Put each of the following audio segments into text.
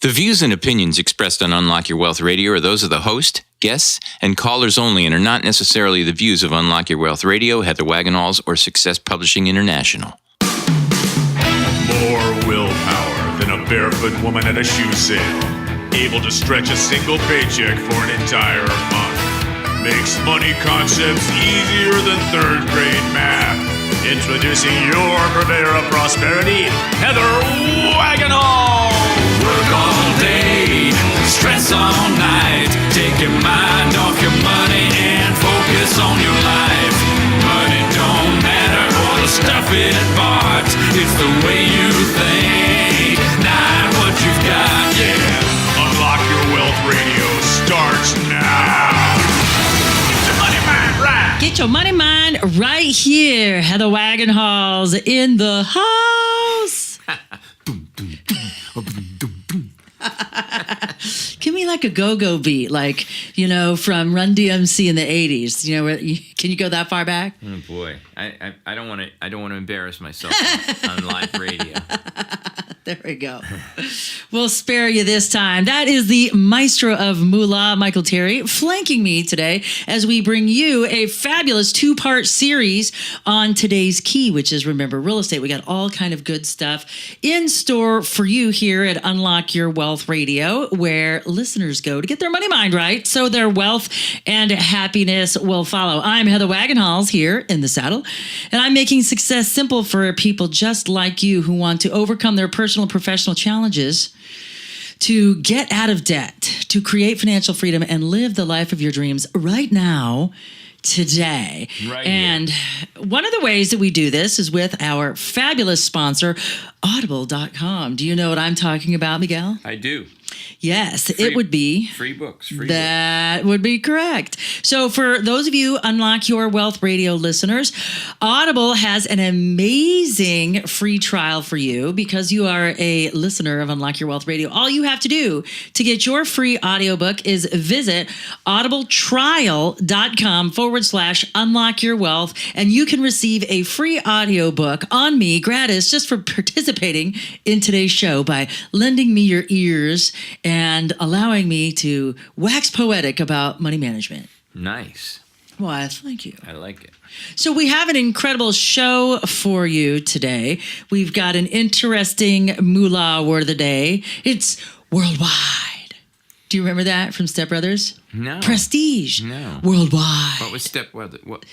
The views and opinions expressed on Unlock Your Wealth Radio are those of the host, guests, and callers only and are not necessarily the views of Unlock Your Wealth Radio, Heather Wagenhals, or Success Publishing International. More willpower than a barefoot woman at a shoe sale. Able to stretch a single paycheck for an entire month. Makes money concepts easier than third grade math. Introducing your purveyor of prosperity, Heather Wagenhals. Work all day, stress all night. Take your mind off your money and focus on your life. Money don't matter or the stuff it bought. It's the way you think, not what you've got, yeah. Unlock Your Wealth Radio starts now. Get your money mind right. Get your money mind right here. Heather Wagenhals in the house. Give me like a go-go beat, like, you know, from Run DMC in the 80s. You know, can you go that far back? Oh boy, I don't want to embarrass myself on live radio. There we go. We'll spare you this time. That is the maestro of moolah, Michael Terry, flanking me today as we bring you a fabulous two-part series on today's key, which is Remember Real Estate. We got all kind of good stuff in store for you here at Unlock Your Wealth Radio, where listeners go to get their money mind right so their wealth and happiness will follow. I'm Heather Wagenhals here in the saddle, and I'm making success simple for people just like you who want to overcome their personal and professional challenges, to get out of debt, to create financial freedom, and live the life of your dreams right now, today. Right and one of the ways that we do this is with our fabulous sponsor, Audible.com. Do you know what I'm talking about, Miguel? I do. Yes, it would be free books. That would be correct. So for those of you Unlock Your Wealth Radio listeners, Audible has an amazing free trial for you because you are a listener of Unlock Your Wealth Radio. All you have to do to get your free audiobook is visit audibletrial.com/Unlock Your Wealth, and you can receive a free audiobook on me gratis just for participating in today's show by lending me your ears and allowing me to wax poetic about money management. Nice. Why, thank you. I like it. So we have an incredible show for you today. We've got an interesting moolah word of the day. It's worldwide. Do you remember that from Step Brothers? No. Prestige. No. Worldwide. What was Step Brothers? What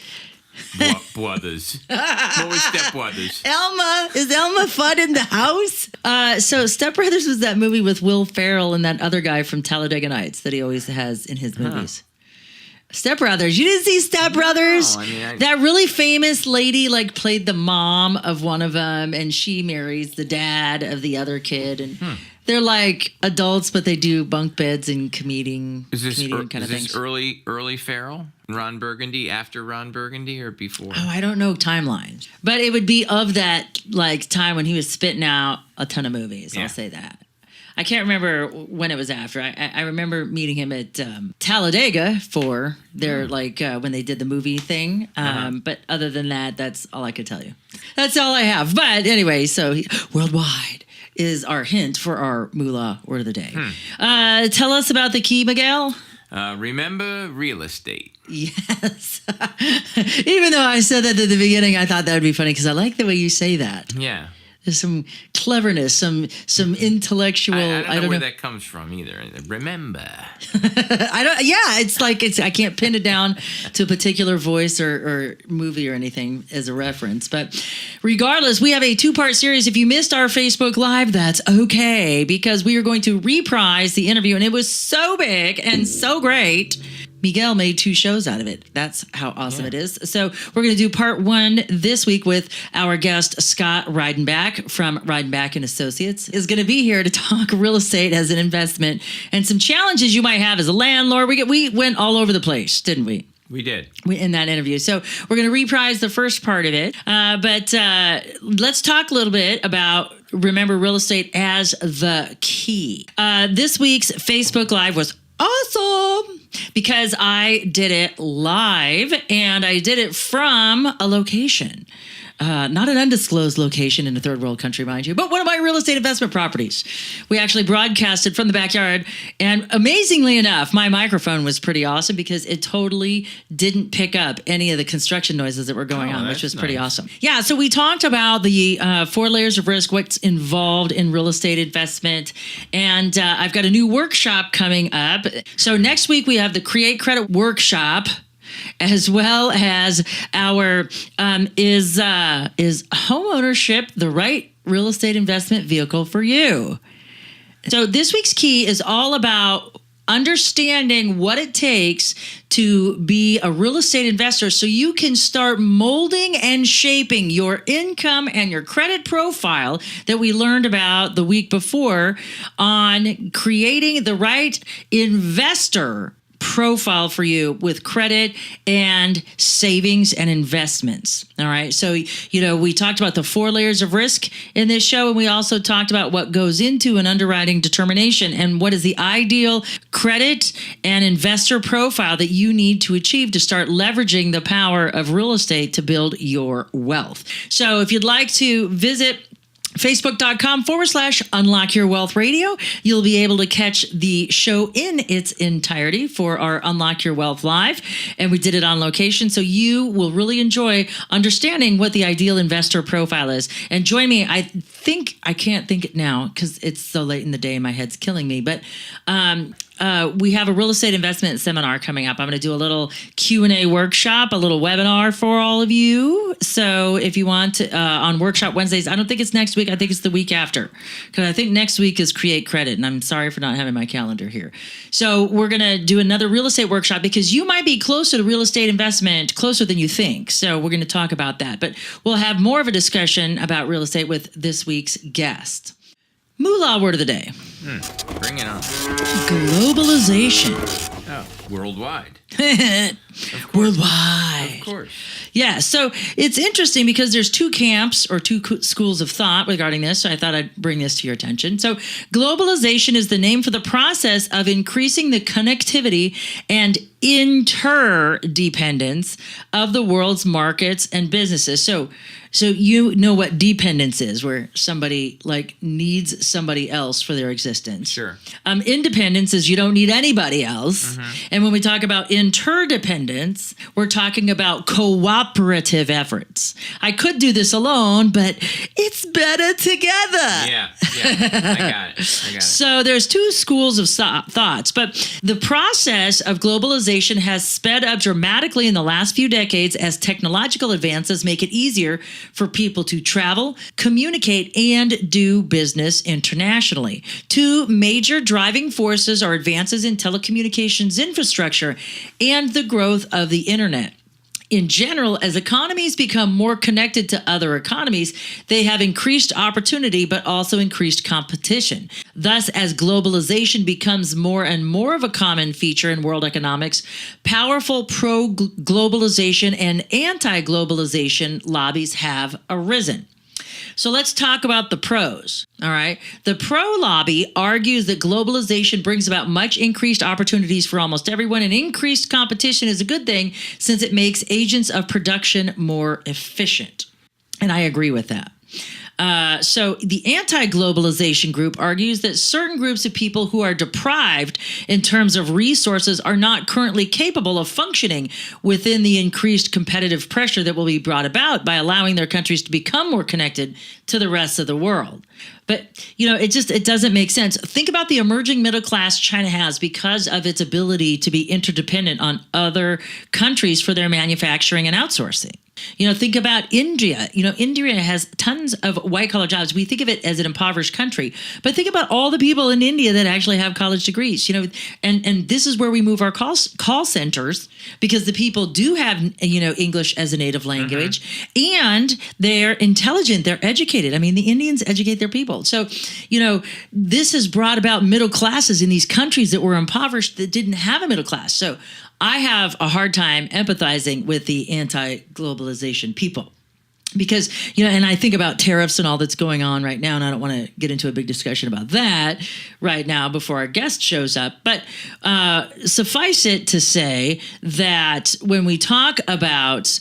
Brothers? What was Step Brothers? Elma. Is Elma Fudd in the house? So Step Brothers was that movie with Will Ferrell and that other guy from Talladega Nights that he always has in his movies. Step Brothers. You didn't see Step Brothers? No, I mean, that really famous lady like played the mom of one of them, and she marries the dad of the other kid, and they're like adults, but they do bunk beds and comedian kind of things. Early Ferrell? Ron Burgundy, after Ron Burgundy, or before? Oh, I don't know timelines, but it would be of that like time when he was spitting out a ton of movies. Yeah. I'll say that. I can't remember when it was after. I remember meeting him at Talladega for their when they did the movie thing. But other than that, that's all I could tell you. That's all I have. But anyway, so worldwide is our hint for our moolah word of the day. Tell us about the key, Miguel. Remember real estate. Yes. Even though I said that at the beginning, I thought that would be funny because I like the way you say that. Yeah. There's some cleverness, some intellectual. I don't know where that comes from either. Remember. I can't pin it down to a particular voice or movie or anything as a reference. But regardless, we have a two-part series. If you missed our Facebook Live, that's okay, because we are going to reprise the interview, and it was so big and so great. Miguel made 2 shows out of it. That's how awesome it is. So we're going to do part 1 this week with our guest, Scott Reidenbach from Reidenbach & Associates, is going to be here to talk real estate as an investment and some challenges you might have as a landlord. We went all over the place, didn't we? We did. In that interview. So we're going to reprise the first part of it. But let's talk a little bit about Remember Real Estate as the key. This week's Facebook Live was awesome because I did it live and I did it from a location. not an undisclosed location in a third world country, mind you, but one of my real estate investment properties. We actually broadcasted from the backyard, and amazingly enough, my microphone was pretty awesome because it totally didn't pick up any of the construction noises that were going on, which was pretty awesome. Yeah, so we talked about the 4 layers of risk, what's involved in real estate investment, and I've got a new workshop coming up. So next week we have the Create Credit workshop, as well as our is homeownership the right real estate investment vehicle for you? So this week's key is all about understanding what it takes to be a real estate investor so you can start molding and shaping your income and your credit profile that we learned about the week before on creating the right investor profile for you with credit and savings and investments. All right. So, we talked about the 4 layers of risk in this show, and we also talked about what goes into an underwriting determination and what is the ideal credit and investor profile that you need to achieve to start leveraging the power of real estate to build your wealth. So if you'd like to visit Facebook.com/Unlock Your Wealth Radio. You'll be able to catch the show in its entirety for our Unlock Your Wealth Live. And we did it on location. So you will really enjoy understanding what the ideal investor profile is. And join me. I can't think it now because it's so late in the day. My head's killing me. But we have a real estate investment seminar coming up. I'm going to do a little Q&A workshop, a little webinar for all of you. So if you want to, on workshop Wednesdays, I don't think it's next week. I think it's the week after, because I think next week is Create Credit. And I'm sorry for not having my calendar here. So we're going to do another real estate workshop because you might be closer to real estate investment, closer than you think. So we're going to talk about that. But we'll have more of a discussion about real estate with this week's guest. Moolah word of the day. Bring it on. Globalization. Oh, worldwide. Worldwide. Of course. Yeah, so it's interesting because there's 2 camps or 2 schools of thought regarding this, so I thought I'd bring this to your attention. So globalization is the name for the process of increasing the connectivity and interdependence of the world's markets and businesses. So you know what dependence is, where somebody needs somebody else for their existence. Sure. Independence is you don't need anybody else. Mm-hmm. And when we talk about interdependence, we're talking about cooperative efforts. I could do this alone, but it's better together. Yeah, I got it. So there's 2 schools of thoughts, but the process of globalization has sped up dramatically in the last few decades as technological advances make it easier for people to travel, communicate, and do business internationally. 2 major driving forces are advances in telecommunications infrastructure and the growth of the internet. In general, as economies become more connected to other economies, they have increased opportunity, but also increased competition. Thus, as globalization becomes more and more of a common feature in world economics, powerful pro-globalization and anti-globalization lobbies have arisen. So let's talk about the pros. All right. The pro lobby argues that globalization brings about much increased opportunities for almost everyone, and increased competition is a good thing since it makes agents of production more efficient. And I agree with that. So the anti-globalization group argues that certain groups of people who are deprived in terms of resources are not currently capable of functioning within the increased competitive pressure that will be brought about by allowing their countries to become more connected to the rest of the world. But, it doesn't make sense. Think about the emerging middle class China has because of its ability to be interdependent on other countries for their manufacturing and outsourcing. Think about India. India has tons of white-collar jobs. We think of it as an impoverished country, but think about all the people in India that actually have college degrees. And this is where we move our call centers, because the people do have English as a native language, and they're intelligent, they're educated. I mean, the Indians educate their people. So, this has brought about middle classes in these countries that were impoverished, that didn't have a middle class. So I have a hard time empathizing with the anti-globalization people because, and I think about tariffs and all that's going on right now, and I don't want to get into a big discussion about that right now before our guest shows up. But suffice it to say that when we talk about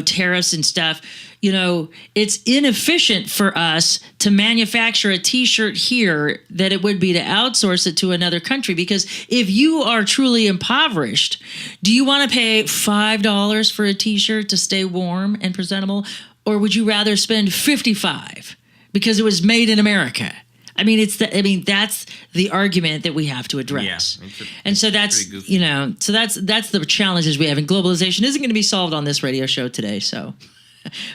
tariffs and stuff, it's inefficient for us to manufacture a T-shirt here that it would be to outsource it to another country. Because if you are truly impoverished, do you want to pay $5 for a T-shirt to stay warm and presentable? Or would you rather spend $55 because it was made in America? I mean, that's the argument that we have to address. Yeah, and so that's, that's the challenges we have. And globalization isn't going to be solved on this radio show today. So,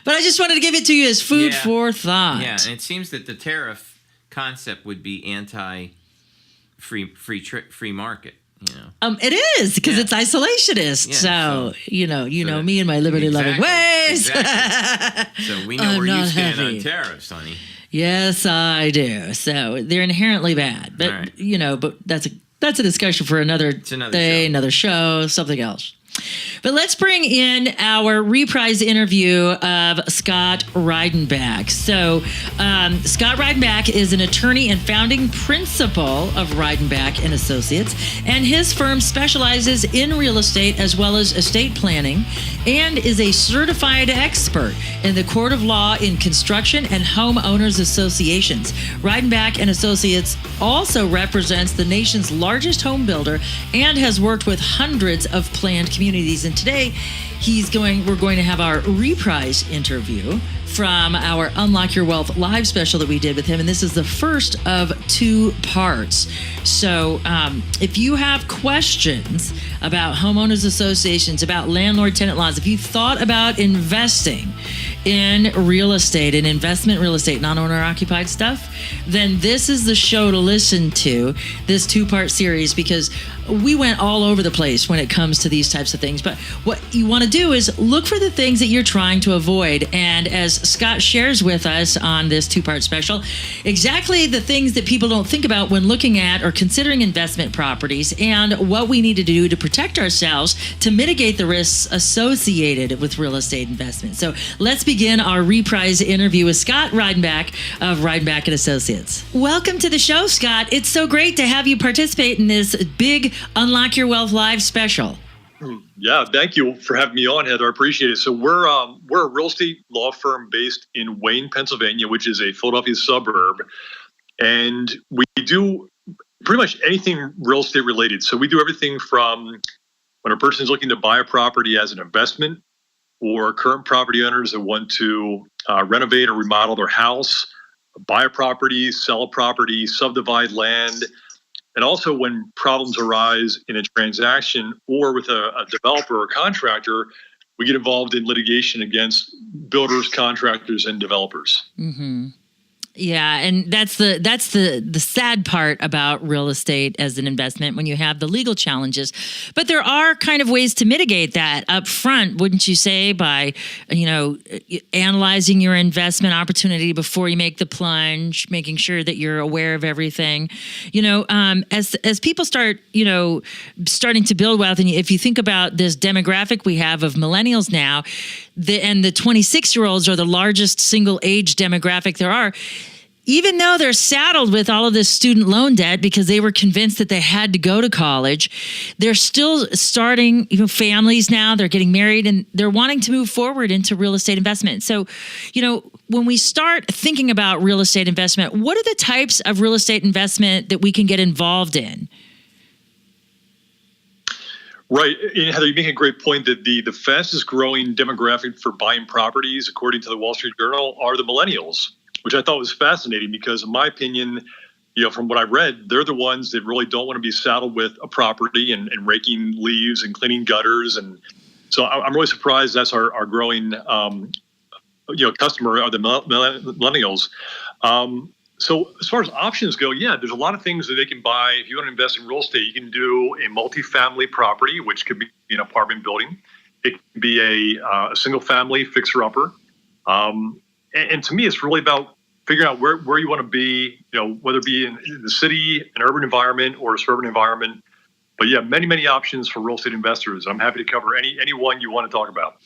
but I just wanted to give it to you as food for thought. Yeah, and it seems that the tariff concept would be anti-free market. It is because it's isolationist. So me and my liberty-loving ways. Exactly. So we know where you stand on tariffs, honey. Yes, I do. So they're inherently bad, but right. But that's a discussion for another day, another show, something else. But let's bring in our reprise interview of Scott Reidenbach. So Scott Reidenbach is an attorney and founding principal of Reidenbach and Associates, and his firm specializes in real estate as well as estate planning, and is a certified expert in the court of law in construction and homeowners associations. Reidenbach and Associates also represents the nation's largest home builder and has worked with hundreds of planned communities. And today we're going to have our reprise interview from our Unlock Your Wealth live special that we did with him. And this is the first of 2 parts. So if you have questions about homeowners associations, about landlord-tenant laws, if you thought about investing in real estate and investment real estate, non-owner occupied stuff, then this is the show to listen to, this 2-part series, because we went all over the place when it comes to these types of things. But what you want to do is look for the things that you're trying to avoid. And as Scott shares with us on this 2-part special, exactly the things that people don't think about when looking at or considering investment properties, and what we need to do to protect ourselves to mitigate the risks associated with real estate investment. So let's begin our reprise interview with Scott Reidenbach of Reidenbach & Associates. Welcome to the show, Scott. It's so great to have you participate in this big Unlock Your Wealth live special. Yeah, thank you for having me on, Heather. I appreciate it. So we're a real estate law firm based in Wayne, Pennsylvania, which is a Philadelphia suburb, and we do pretty much anything real estate related. So we do everything from when a person is looking to buy a property as an investment, or current property owners that want to renovate or remodel their house, buy a property, sell a property, subdivide land. And also when problems arise in a transaction or with a developer or contractor, we get involved in litigation against builders, contractors, and developers. Mm-hmm. Yeah, and that's the sad part about real estate as an investment, when you have the legal challenges. But there are kind of ways to mitigate that up front, wouldn't you say, by analyzing your investment opportunity before you make the plunge, making sure that you're aware of everything. As people start starting to build wealth, and if you think about this demographic we have of millennials now, the 26-year-olds are the largest single age demographic there are. Even though they're saddled with all of this student loan debt because they were convinced that they had to go to college, they're still starting families now. They're getting married and they're wanting to move forward into real estate investment. So, when we start thinking about real estate investment, what are the types of real estate investment that we can get involved in? Right. And Heather, you make a great point that the fastest growing demographic for buying properties, according to the Wall Street Journal, are the millennials, which I thought was fascinating because, in my opinion, from what I've read, they're the ones that really don't want to be saddled with a property and raking leaves and cleaning gutters. And so I'm really surprised that's our growing, customer are the millennials. So as far as options go, there's a lot of things that they can buy. If you want to invest in real estate, you can do a multifamily property, which could be an apartment building. It can be a single family fixer-upper. And to me, it's really about figuring out where you want to be, whether it be in the city, an urban environment, or a suburban environment. But yeah, many options for real estate investors. I'm happy to cover any one you want to talk about.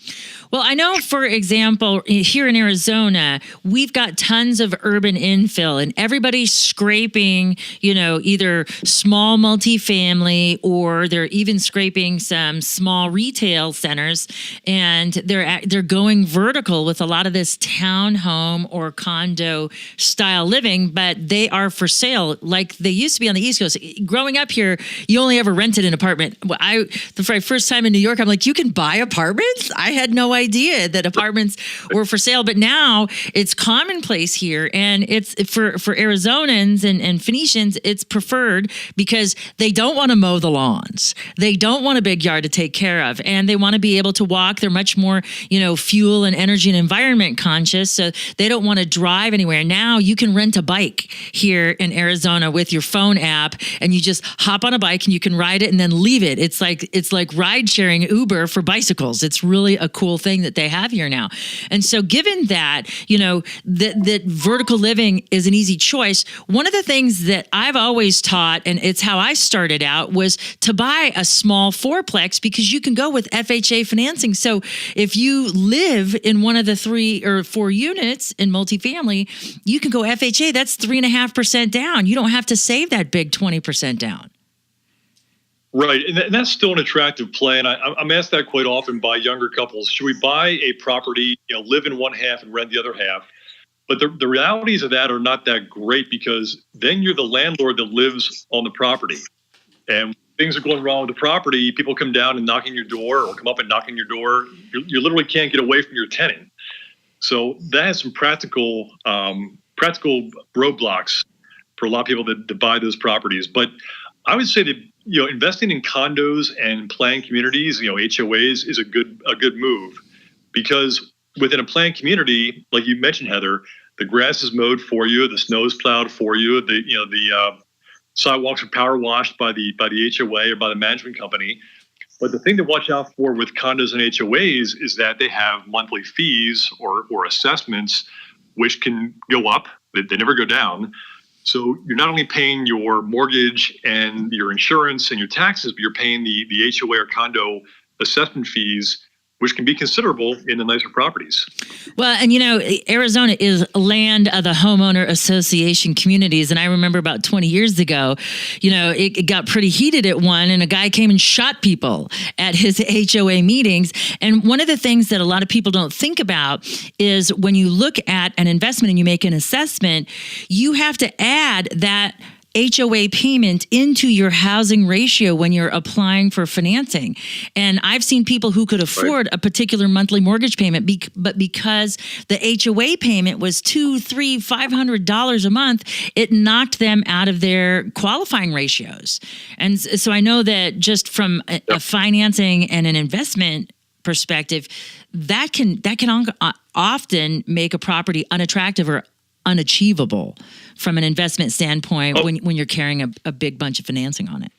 Well, I know, for example, here in Arizona, we've got tons of urban infill, and everybody's scraping, either small multifamily, or they're even scraping some small retail centers, and they're going vertical with a lot of this townhome or condo style living, but they are for sale like they used to be on the East Coast. Growing up here, you only ever rented an apartment. The very first time in New York, I'm like, you can buy apartments? I had no idea that apartments were for sale, but now it's commonplace here, and it's for Arizonans and Phoenicians, it's preferred because they don't want to mow the lawns, they don't want a big yard to take care of, and they want to be able to walk. They're much more fuel and energy and environment conscious, so they don't want to drive anywhere. Now you can rent a bike here in Arizona with your phone app, and you just hop on a bike and you can ride it and then leave it. It's like ride sharing Uber for bicycles. It's really a cool thing that they have here now. And so given that, that vertical living is an easy choice, one of the things that I've always taught, and it's how I started out, was to buy a small fourplex, because you can go with FHA financing. So if you live in one of the 3 or 4 units in multifamily, you can go FHA. That's 3.5% down. You don't have to save that big 20% down. Right, and that's still an attractive play, and I'm asked that quite often by younger couples. Should we buy a property, live in one half and rent the other half? But the realities of that are not that great, because then you're the landlord that lives on the property. And when things are going wrong with the property, people come down and knock on your door, or come up and knock on your door. You literally can't get away from your tenant. So that has some practical roadblocks for a lot of people that buy those properties. But I would say that investing in condos and planned communities, HOAs, is a good move, because within a planned community, like you mentioned, Heather, the grass is mowed for you, the snow is plowed for you, the sidewalks are power washed by the HOA or by the management company. But the thing to watch out for with condos and HOAs is that they have monthly fees or assessments, which can go up. They never go down. So you're not only paying your mortgage and your insurance and your taxes, but you're paying the HOA or condo assessment fees, which can be considerable in the nicer properties. Well, and Arizona is land of the homeowner association communities. And I remember about 20 years ago, it got pretty heated at one, and a guy came and shot people at his HOA meetings. And one of the things that a lot of people don't think about is when you look at an investment and you make an assessment, you have to add that HOA payment into your housing ratio when you're applying for financing. And I've seen people who could afford a particular monthly mortgage payment, but because the HOA payment was $200, $300, $500 a month, it knocked them out of their qualifying ratios. And so I know that just from a financing and an investment perspective, that can often make a property unattractive or unachievable from an investment standpoint when you're carrying a big bunch of financing on it.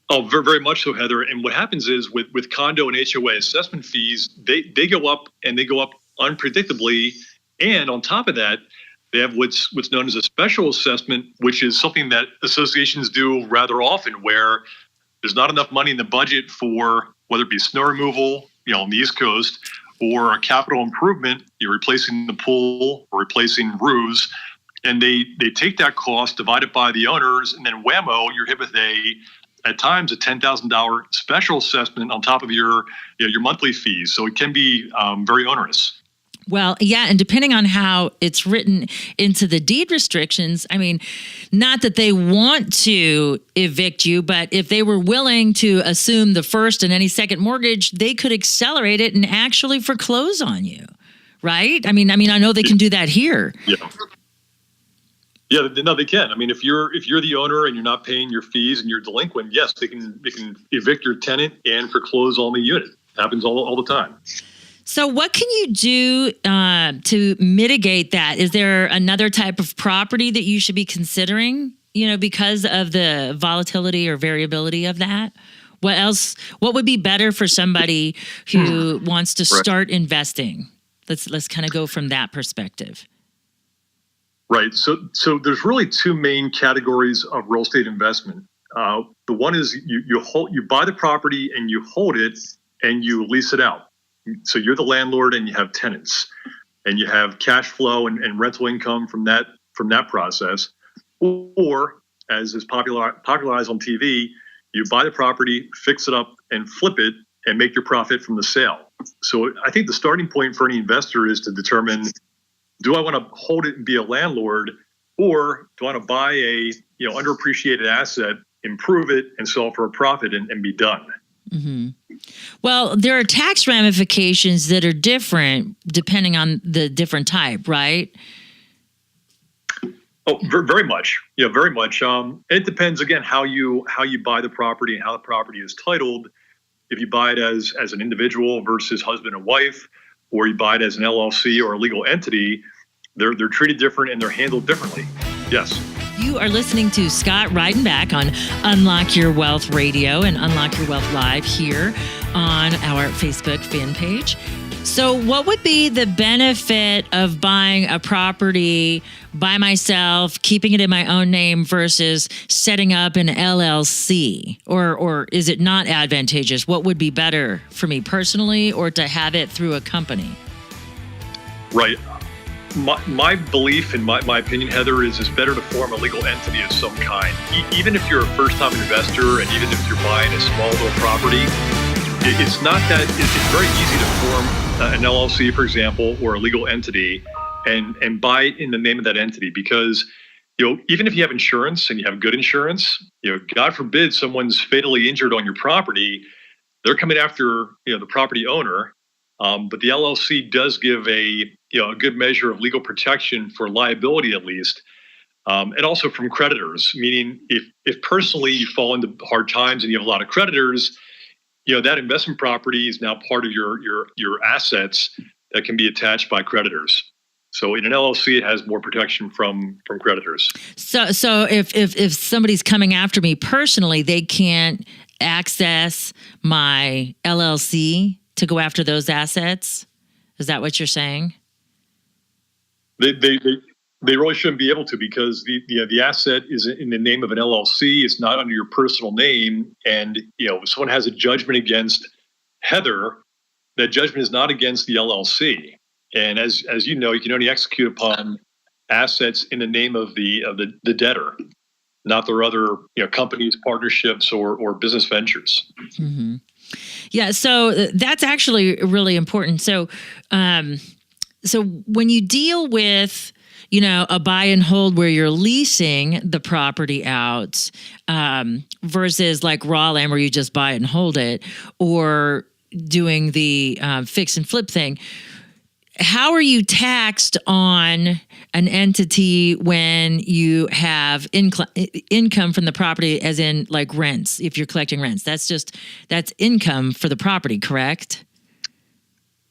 Oh, very, very much so, Heather. And what happens is with condo and HOA assessment fees, they go up, and they go up unpredictably. And on top of that, they have what's known as a special assessment, which is something that associations do rather often, where there's not enough money in the budget for whether it be snow removal, on the East Coast, or a capital improvement, you're replacing the pool or replacing roofs, and they take that cost, divide it by the owners, and then whammo, you're hit with at times a $10,000 special assessment on top of your monthly fees. So it can be very onerous. Well, yeah, and depending on how it's written into the deed restrictions, I mean, not that they want to evict you, but if they were willing to assume the first and any second mortgage, they could accelerate it and actually foreclose on you, right? I mean, I know they can do that here. Yeah, no, they can. I mean, if you're the owner and you're not paying your fees and you're delinquent, yes, they can evict your tenant and foreclose on the unit. Happens all the time. So what can you do to mitigate that? Is there another type of property that you should be considering, because of the volatility or variability of that? What else? What would be better for somebody who wants to start investing? Let's kind of go from that perspective. Right. So there's really two main categories of real estate investment. The one is you buy the property and you hold it and you lease it out. So you're the landlord and you have tenants, and you have cash flow and rental income from that process. Or, as is popularized on TV, you buy the property, fix it up, and flip it, and make your profit from the sale. So I think the starting point for any investor is to determine, do I want to hold it and be a landlord, or do I want to buy a underappreciated asset, improve it, and sell for a profit and be done? Mm-hmm. Well, there are tax ramifications that are different depending on the different type, right? Oh, very much. Yeah, very much. It depends, again, how you buy the property and how the property is titled. If you buy it as an individual versus husband and wife, or you buy it as an LLC or a legal entity, they're treated different and they're handled differently. Yes. You are listening to Scott Reidenbach on Unlock Your Wealth Radio and Unlock Your Wealth Live here on our Facebook fan page. So what would be the benefit of buying a property by myself, keeping it in my own name versus setting up an LLC? Or is it not advantageous? What would be better for me personally, or to have it through a company? Right. My belief and my opinion, Heather, is it's better to form a legal entity of some kind. Even if you're a first-time investor and even if you're buying a small little property, it's not that it's very easy to form an LLC, for example, or a legal entity and buy it in the name of that entity, because even if you have insurance and you have good insurance, God forbid someone's fatally injured on your property, they're coming after the property owner. But the LLC does give a good measure of legal protection for liability, at least, and also from creditors. Meaning, if personally you fall into hard times and you have a lot of creditors, that investment property is now part of your assets that can be attached by creditors. So in an LLC, it has more protection from creditors. So if somebody's coming after me personally, they can't access my LLC to go after those assets? Is that what you're saying? They really shouldn't be able to, because the asset is in the name of an LLC. It's not under your personal name. And if someone has a judgment against Heather, that judgment is not against the LLC. And as you know, you can only execute upon assets in the name of the debtor, not their other companies, partnerships, or business ventures. Mm-hmm. Yeah, so that's actually really important. So, so when you deal with a buy and hold where you're leasing the property out versus like raw land where you just buy and hold it, or doing the fix and flip thing, how are you taxed on an entity when you have income from the property, as in like rents? If you're collecting rents, that's income for the property, correct?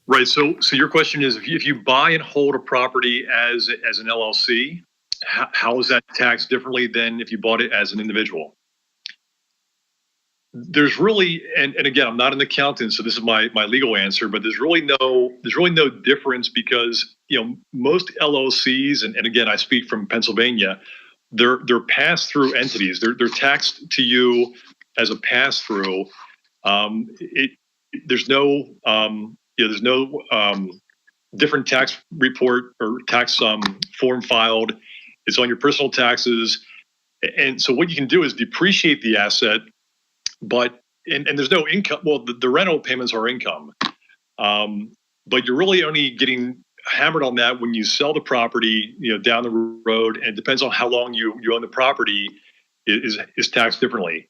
Right. So your question is, if you buy and hold a property as an LLC, how is that taxed differently than if you bought it as an individual? There's really, and again, I'm not an accountant, so this is my legal answer, but there's really no difference, because most LLCs, and again, I speak from Pennsylvania, they're pass-through entities. They're taxed to you as a pass-through. There's no different tax report or tax form filed. It's on your personal taxes, and so what you can do is depreciate the asset. But and there's no income. Well, the rental payments are income, but you're really only getting hammered on that when you sell the property, down the road. And it depends on how long you own the property is taxed differently.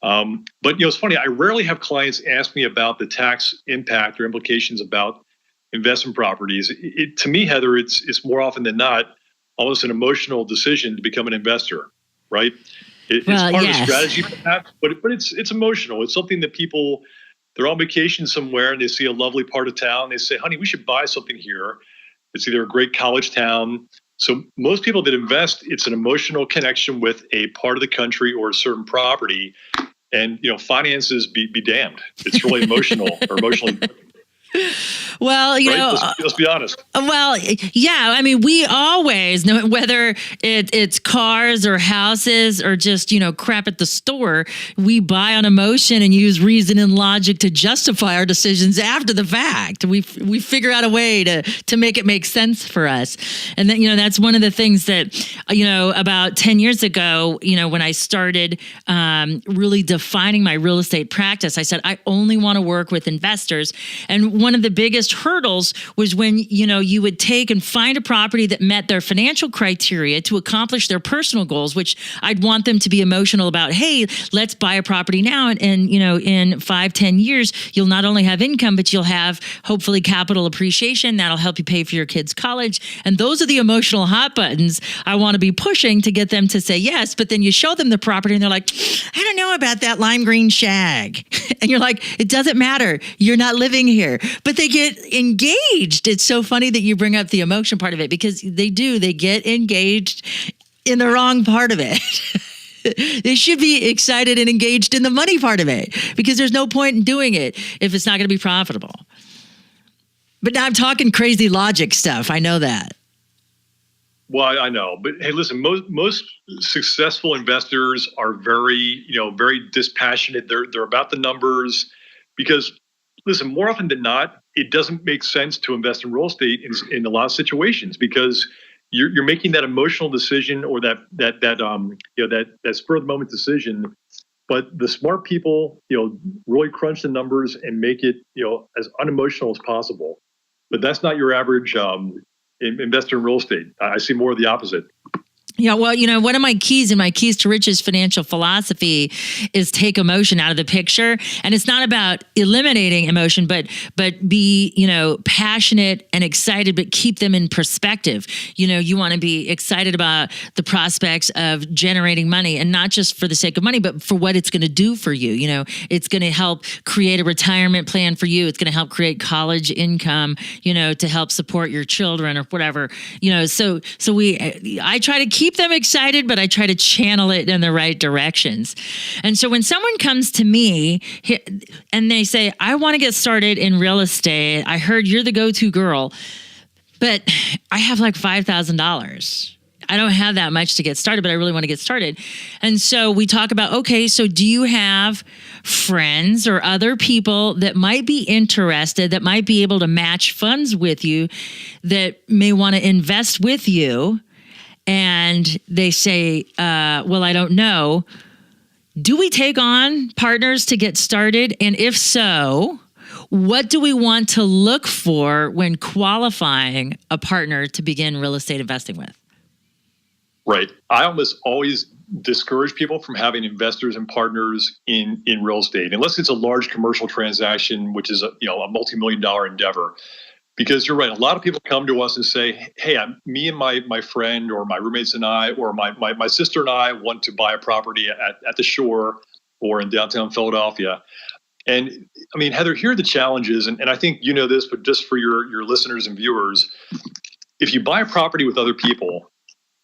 But it's funny. I rarely have clients ask me about the tax impact or implications about investment properties. To me, Heather, it's more often than not almost an emotional decision to become an investor, right? It's part of the strategy, perhaps, but it's emotional. It's something that people, they're on vacation somewhere and they see a lovely part of town. They say, honey, we should buy something here. It's either a great college town. So most people that invest, it's an emotional connection with a part of the country or a certain property. And, finances be damned. It's really emotional or emotionally. Well, you right? know, Let's be honest. well, yeah. I mean, we always know whether it's cars or houses or just, crap at the store, we buy on emotion and use reason and logic to justify our decisions after the fact. We figure out a way to make it make sense for us. And then, that's one of the things that, about 10 years ago, when I started really defining my real estate practice, I said, I only want to work with investors. And one of the biggest hurdles was when, you would take and find a property that met their financial criteria to accomplish their personal goals, which I'd want them to be emotional about. Hey, let's buy a property now. And in 5-10 years, you'll not only have income, but you'll have hopefully capital appreciation. That'll help you pay for your kids' college. And those are the emotional hot buttons I want to be pushing to get them to say yes. But then you show them the property and they're like, I don't know about that lime green shag. And you're like, it doesn't matter. You're not living here. But they get engaged. It's so funny that you bring up the emotion part of it, because they get engaged in the wrong part of it. They should be excited and engaged in the money part of it, because there's no point in doing it if it's not going to be profitable. But now I'm talking crazy logic stuff. I know that. Well, I know, but hey, listen, most successful investors are very dispassionate. They're about the numbers, because listen, more often than not, it doesn't make sense to invest in real estate in a lot of situations, because you're making that emotional decision or that spur of the moment decision. But the smart people, really crunch the numbers and make it, as unemotional as possible. But that's not your average investor in real estate. I see more of the opposite. Yeah, well, one of my keys in my Keys to Riches financial philosophy is take emotion out of the picture. And it's not about eliminating emotion, but be, passionate and excited, but keep them in perspective. You want to be excited about the prospects of generating money, and not just for the sake of money, but for what it's going to do for you. It's going to help create a retirement plan for you. It's going to help create college income, to help support your children or whatever, so I try to keep them excited, but I try to channel it in the right directions. And so when someone comes to me and they say, I want to get started in real estate, I heard you're the go-to girl, but I have like $5,000. I don't have that much to get started, but I really want to get started. And so we talk about, okay, so do you have friends or other people that might be interested, that might be able to match funds with you, that may want to invest with you? And they say, well, I don't know. Do we take on partners to get started? And if so, what do we want to look for when qualifying a partner to begin real estate investing with? Right. I almost always discourage people from having investors and partners in real estate, unless it's a large commercial transaction, which is a multi-million-dollar endeavor. Because you're right, a lot of people come to us and say, hey, me and my friend or my roommates and I, or my sister and I want to buy a property at the shore or in downtown Philadelphia. And I mean, Heather, here are the challenges, and I think you know this, but just for your listeners and viewers, if you buy a property with other people,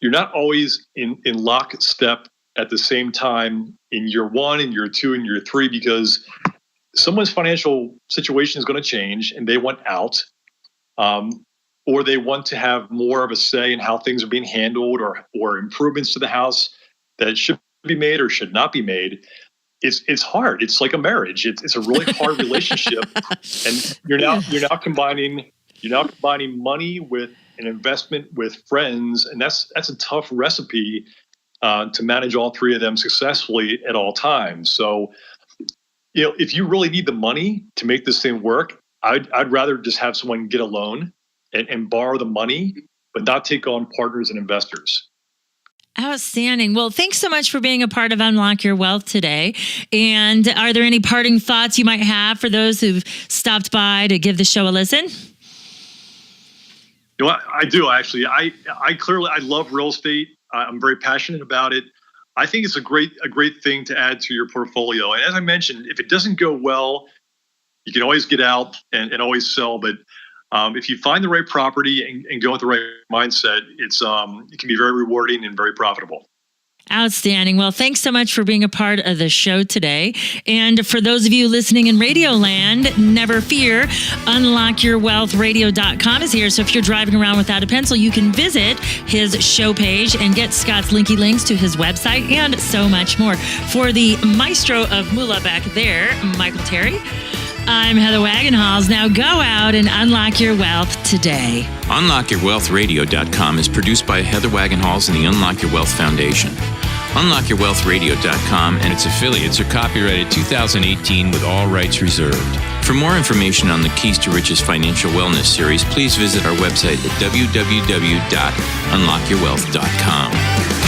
you're not always in lockstep at the same time in year one, in year two, and year three, because someone's financial situation is going to change and they want out. Or they want to have more of a say in how things are being handled, or improvements to the house that should be made or should not be made. It's hard. It's like a marriage. It's a really hard relationship, and you're now combining money with an investment with friends, and that's a tough recipe to manage all three of them successfully at all times. So, if you really need the money to make this thing work, I'd rather just have someone get a loan and borrow the money, but not take on partners and investors. Outstanding. Well, thanks so much for being a part of Unlock Your Wealth today. And are there any parting thoughts you might have for those who've stopped by to give the show a listen? I do actually. I love real estate. I'm very passionate about it. I think it's a great thing to add to your portfolio. And as I mentioned, if it doesn't go well, you can always get out and always sell. But if you find the right property and go with the right mindset, it can be very rewarding and very profitable. Outstanding. Well, thanks so much for being a part of the show today. And for those of you listening in Radio Land, never fear, unlockyourwealthradio.com is here. So if you're driving around without a pencil, you can visit his show page and get Scott's linky links to his website and so much more. For the maestro of Moolah back there, Michael Terry, I'm Heather Wagenhals. Now go out and unlock your wealth today. UnlockYourWealthRadio.com is produced by Heather Wagenhals and the Unlock Your Wealth Foundation. UnlockYourWealthRadio.com and its affiliates are copyrighted 2018 with all rights reserved. For more information on the Keys to Riches Financial Wellness series, please visit our website at www.unlockyourwealth.com.